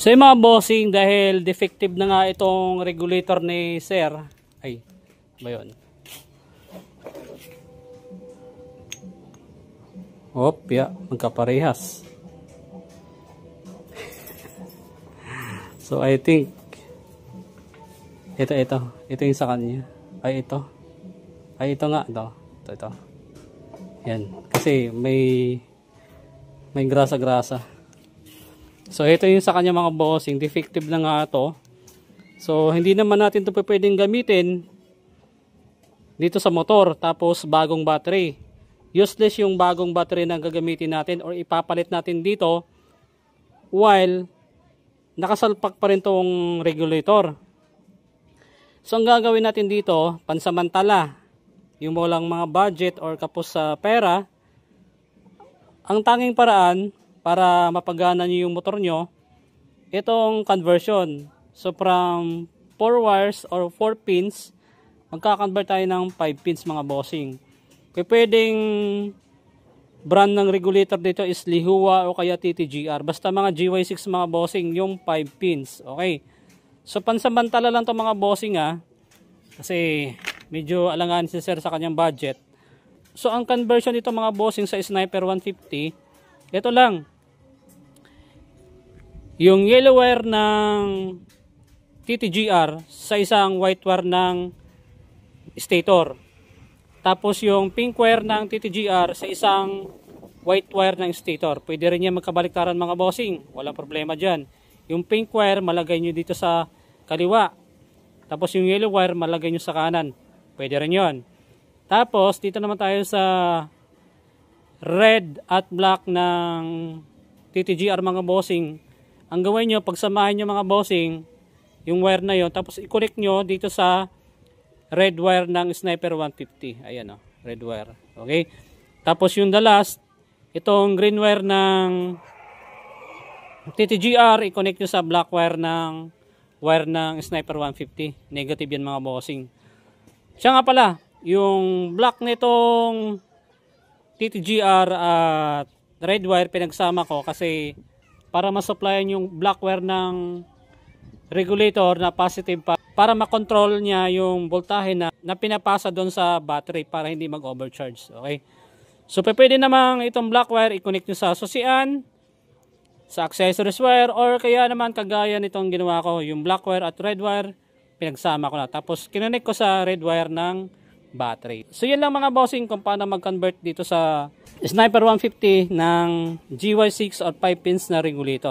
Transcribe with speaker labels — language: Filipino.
Speaker 1: So yung mga bossing, dahil defective na nga itong regulator ni Sir, ay, ba yun? Opya, magkaparehas. So I think, ito yung sa kanya. Ay ito nga, ito. Yan, kasi may grasa-grasa. So ito yung sa kanya mga bossing, defective na nga ito. So hindi naman natin ito pwedeng gamitin dito sa motor tapos bagong battery. Useless yung bagong battery na gagamitin natin or ipapalit natin dito while nakasalpak pa rin tong regulator. So ang gagawin natin dito, pansamantala, yung walang mga budget or kapos sa pera, ang tanging paraan para mapagana nyo yung motor nyo, itong conversion. So from 4 wires or 4 pins, magkakonvert tayo ng 5 pins mga bossing. Kaya pwedeng brand ng regulator dito is Lihua o kaya TTGR. Basta mga GY6 mga bossing, yung 5 pins. Okay. So pansamantala lang to mga bossing kasi medyo alangan si Sir sa kanyang budget. So ang conversion dito mga bossing sa Sniper 150, ito lang. Yung yellow wire ng TTGR sa isang white wire ng stator. Tapos yung pink wire ng TTGR sa isang white wire ng stator. Pwede rin yan magkabaliktaran mga bossing. Walang problema dyan. Yung pink wire malagay nyo dito sa kaliwa. Tapos yung yellow wire malagay nyo sa kanan. Pwede rin yon. Tapos dito naman tayo sa red at black ng TTGR mga bossing. Ang gawin nyo, pagsamahin nyo mga bossing, yung wire na yon, tapos i-connect nyo dito sa red wire ng Sniper 150. Ayan red wire. Okay? Tapos yung the last, itong green wire ng TTGR, i-connect nyo sa black wire ng Sniper 150. Negative yan mga bossing. Siya nga pala, yung black nitong TTGR at red wire pinagsama ko kasi para ma-supplyan yung black wire ng regulator na positive para makontrol niya yung voltahe na pinapasa doon sa battery para hindi mag-overcharge. Okay? So pwede namang itong black wire i-connect nyo sa susian, sa accessories wire, or kaya naman kagaya nitong ginawa ko, yung black wire at red wire pinagsama ko na. Tapos kinonect ko sa red wire ng battery. So yan lang mga bossing kung paano mag-convert dito sa Sniper 150 ng GY6 or 5 pins na regulator.